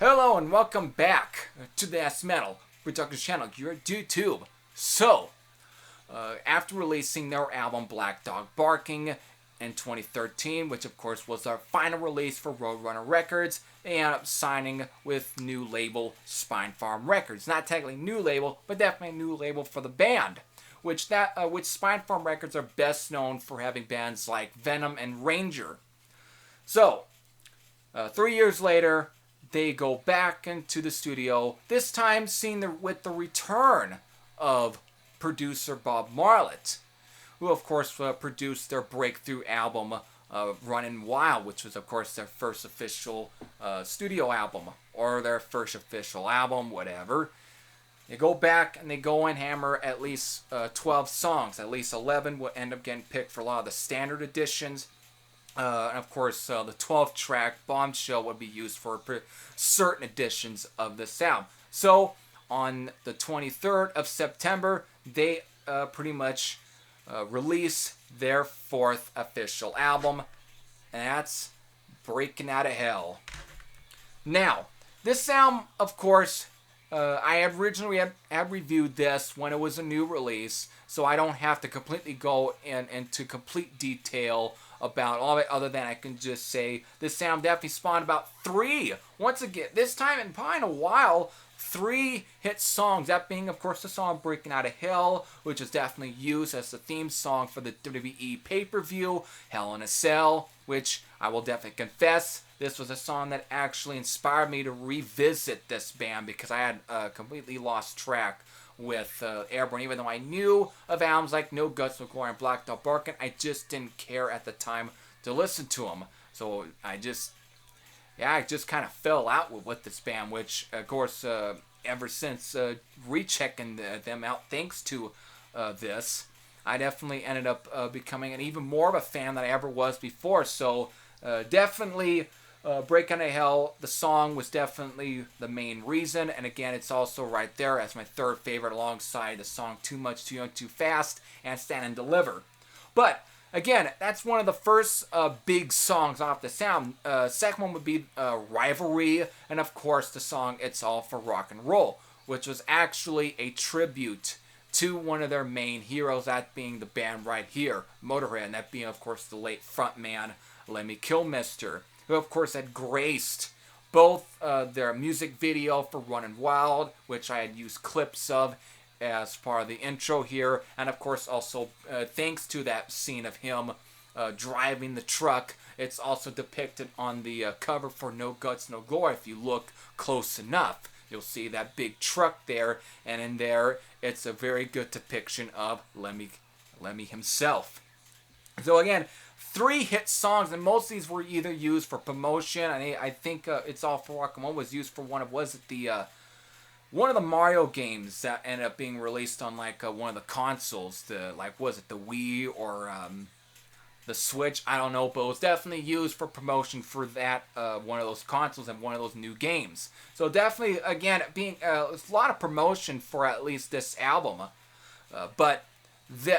Hello and welcome back to the S Metal Production channel, your YouTube. So, after releasing their album Black Dog Barking in 2013, which of course was our final release for Roadrunner Records, they ended up signing with new label Spinfarm Records. Not technically new label, but definitely a new label for the band. Which Spinfarm Records are best known for having bands like Venom and Ranger. So, 3 years later, they go back into the studio, this time with the return of producer Bob Marlett, who of course produced their breakthrough album Runnin' Wild, which was of course their first official studio album, or their first official album, whatever. They go back and they go and hammer at least 12 songs. At least 11 will end up getting picked for a lot of the standard editions. And of course, the 12th track, Bombshell, would be used for certain editions of this album. So, on the 23rd of September, they pretty much release their fourth official album, and that's Breakin Outta Hell. Now, this album, of course, I had originally had reviewed this when it was a new release, so I don't have to completely go into complete detail about all of it, other than I can just say this sound definitely spawned about once again, this time in probably in a while, 3 hit songs. That being, of course, the song Breakin Outta Hell, which is definitely used as the theme song for the WWE pay-per-view, Hell in a Cell, which I will definitely confess, this was a song that actually inspired me to revisit this band because I had completely lost track with Airbourne. Even though I knew of albums like No Guts, No Glory, and Black Dog Barking, I just didn't care at the time to listen to them. So I just kind of fell out with this band, which of course ever since rechecking them out thanks to this, I definitely ended up becoming an even more of a fan than I ever was before. So definitely Breakin Outta Hell, the song, was definitely the main reason, and again, it's also right there as my third favorite alongside the song Too Much, Too Young, Too Fast, and Stand and Deliver. But, again, that's one of the first big songs off the sound. Second one would be Rivalry, and of course the song It's All for Rock and Roll, which was actually a tribute to one of their main heroes, that being the band right here, Motorhead, and that being, of course, the late frontman, Lemmy Kilmister, who of course had graced both their music video for Runnin' Wild, which I had used clips of as part of the intro here, and of course also thanks to that scene of him driving the truck, it's also depicted on the cover for No Guts, No Glory. If you look close enough, you'll see that big truck there, and in there it's a very good depiction of Lemmy himself. So again, 3 hit songs, and most of these were either used for promotion. I think It's All for Rock and Roll was used for one of the Mario games that ended up being released on like one of the consoles. Was it the Wii or the Switch? I don't know, but it was definitely used for promotion for that one of those consoles and one of those new games. So definitely, again, it's a lot of promotion for at least this album, but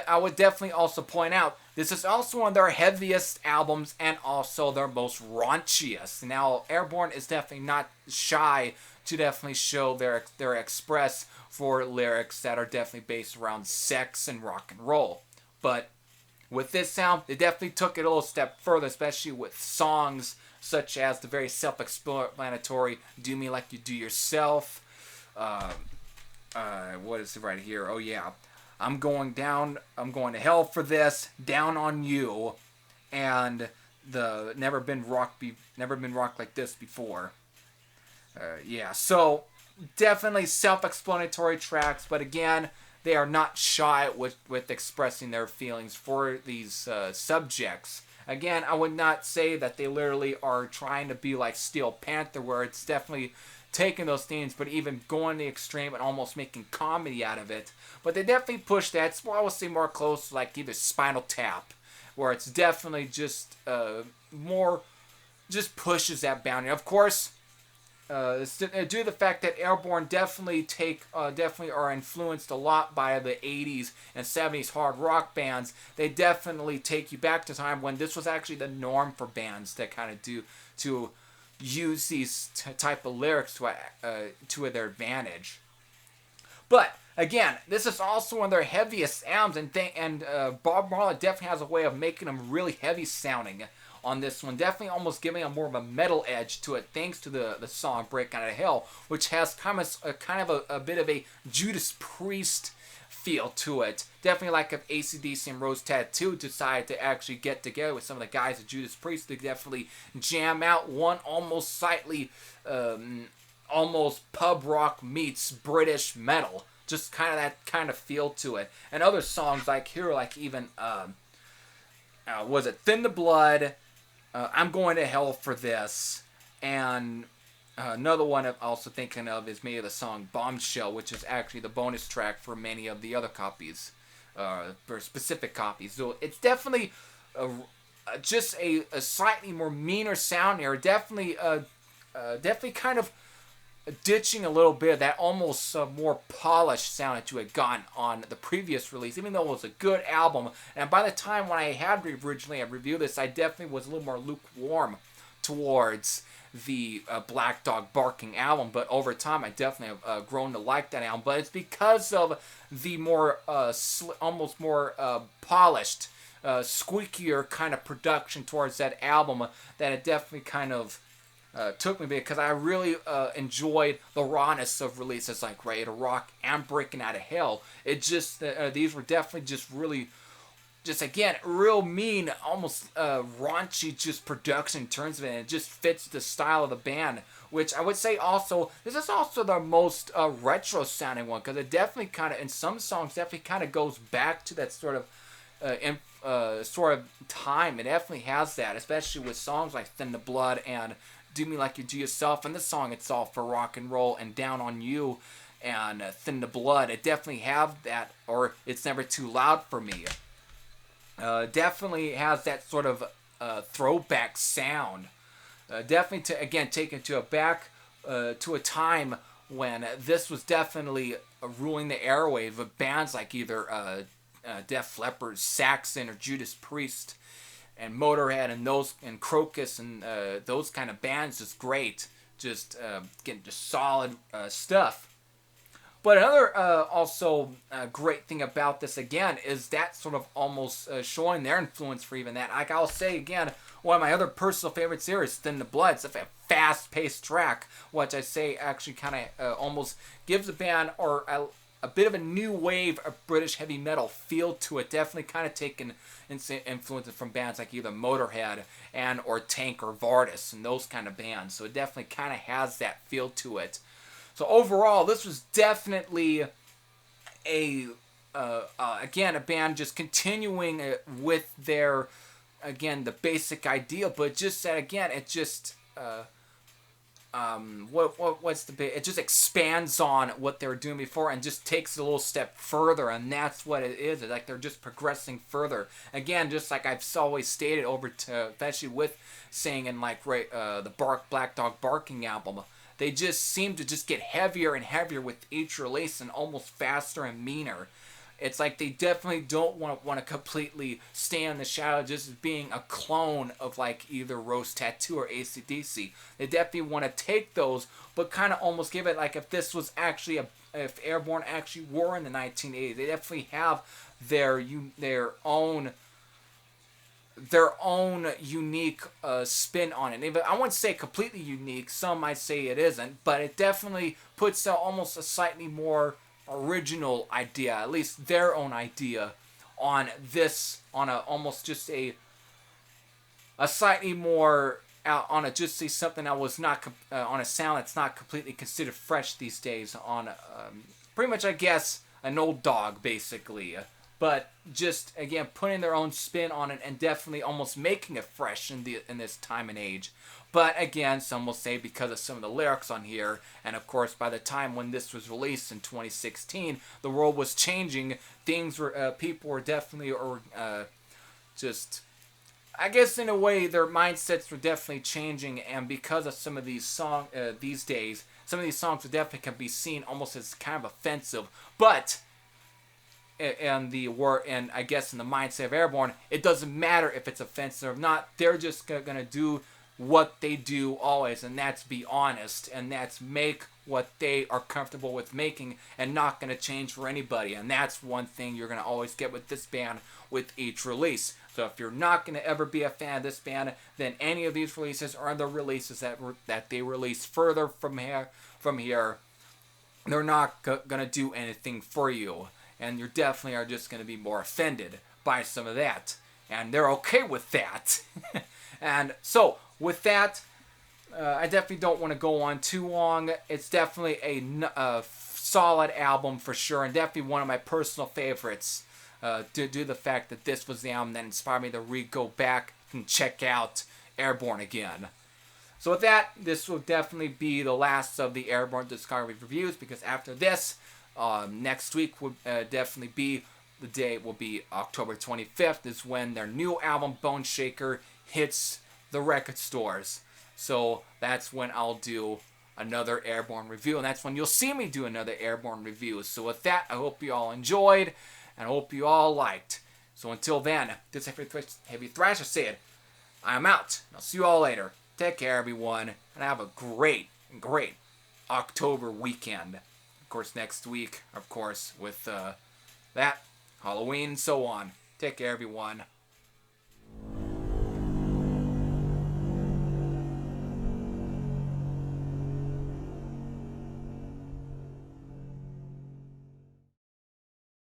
I would definitely also point out, this is also one of their heaviest albums and also their most raunchiest. Now, Airbourne is definitely not shy to definitely show their express for lyrics that are definitely based around sex and rock and roll. But with this sound, they definitely took it a little step further, especially with songs such as the very self-explanatory Do Me Like You Do Yourself. What is it right here? Oh yeah. I'm going to hell for this, down on you, and the never been rocked like this before. So definitely self-explanatory tracks, but again, they are not shy with expressing their feelings for these subjects. Again, I would not say that they literally are trying to be like Steel Panther, where it's definitely taking those themes, but even going to the extreme and almost making comedy out of it. But they definitely push that. It's I would say more close to like either Spinal Tap, where it's definitely just more just pushes that boundary. Of course, due to the fact that Airbourne definitely are influenced a lot by the 80s and 70s hard rock bands. They definitely take you back to time when this was actually the norm for bands that kind of do to use these type of lyrics to their advantage. But again, this is also one of their heaviest albums, and Bob Marley definitely has a way of making them really heavy sounding on this one. Definitely almost giving a more of a metal edge to it, thanks to the song Breakin Outta Hell, which has kind of a bit of a Judas Priest feel to it. Definitely like if AC/DC and Rose Tattoo decided to actually get together with some of the guys at Judas Priest, they definitely jam out one almost slightly, almost pub rock meets British metal. Just kind of that kind of feel to it. And other songs like here, like even, was it Thin the Blood, I'm Going to Hell for This, and another one I'm also thinking of is maybe the song Bombshell, which is actually the bonus track for many of the other copies, for specific copies. So it's definitely just a slightly more meaner sound here. Definitely kind of ditching a little bit of that almost more polished sound that you had gotten on the previous release, even though it was a good album. And by the time when I had originally reviewed this, I definitely was a little more lukewarm towards the Black Dog Barking album, but over time I definitely have grown to like that album. But it's because of the more almost more polished, squeakier kind of production towards that album that it definitely kind of took me, because I really enjoyed the rawness of releases like Ready to Rock and Breakin Outta Hell. It just these were definitely just really, just again, real mean, almost raunchy just production in terms of it, and it just fits the style of the band, which I would say also, this is also the most retro sounding one, because it definitely kind of, in some songs, definitely kind of goes back to that sort of time. It definitely has that, especially with songs like Thin the Blood and Do Me Like You Do Yourself, and the song It's All for Rock and Roll and Down on You and Thin the Blood. It definitely have that, or It's Never Too Loud for Me. Definitely has that sort of throwback sound. Definitely to, again, take it to to a time when this was definitely ruling the airwave of bands like either Def Leppard, Saxon, or Judas Priest, and Motorhead, and Crocus, and those kind of bands. Just great, just getting just solid stuff. But another also great thing about this, again, is that sort of almost showing their influence for even that. Like I'll say again, one of my other personal favorites here is Thin the Blood. It's a fast-paced track, which I say actually kind of almost gives the band or a bit of a new wave of British heavy metal feel to it. Definitely kind of taken influences from bands like either Motorhead or Tank or Vardis and those kind of bands. So it definitely kind of has that feel to it. So overall, this was definitely a band just continuing with their, again, the basic idea, but just that, again, it just it just expands on what they were doing before and just takes it a little step further, and that's what it is. It's like they're just progressing further. Again, just like I've always stated especially with saying in like the Black Dog Barking album, they just seem to just get heavier and heavier with each release and almost faster and meaner. It's like they definitely don't want to completely stay in the shadow just as being a clone of like either Rose Tattoo or AC/DC. They definitely want to take those, but kind of almost give it like if this was actually if Airbourne actually were in the 1980s. They definitely have their own unique spin on it. I wouldn't say completely unique. Some might say it isn't, but it definitely puts almost a slightly more original idea, at least their own idea, on this, on a almost just a slightly more on a just say something that was not on a sound that's not completely considered fresh these days, on pretty much I guess an old dog basically. But just, again, putting their own spin on it and definitely almost making it fresh in this time and age. But again, some will say because of some of the lyrics on here, and of course by the time when this was released in 2016, the world was changing. Things were, people were definitely, just, I guess in a way, their mindsets were definitely changing, and because of some of these songs these days, some of these songs would definitely can be seen almost as kind of offensive. But and I guess in the mindset of Airbourne, it doesn't matter if it's offensive or not. They're just gonna do what they do always, and that's be honest, and that's make what they are comfortable with making, and not going to change for anybody. And that's one thing you're going to always get with this band with each release. So if you're not going to ever be a fan of this band, then any of these releases are the releases that they release further from here, they're not going to do anything for you. And you definitely are just going to be more offended by some of that. And they're okay with that. And so, with that, I definitely don't want to go on too long. It's definitely a solid album for sure, and definitely one of my personal favorites, due to the fact that this was the album that inspired me to go back and check out Airbourne again. So with that, this will definitely be the last of the Airbourne Discography reviews, because after this, next week will definitely be the day. Will be October 25th is when their new album Bone Shaker hits the record stores. So that's when I'll do another Airbourne review, and that's when you'll see me do another Airbourne review. So with that, I hope you all enjoyed, and I hope you all liked. So until then, this Heavy Thrasher said, I'm out. I'll see you all later. Take care, everyone, and have a great, great October weekend. Of course, next week, of course, with that, Halloween, and so on. Take care, everyone.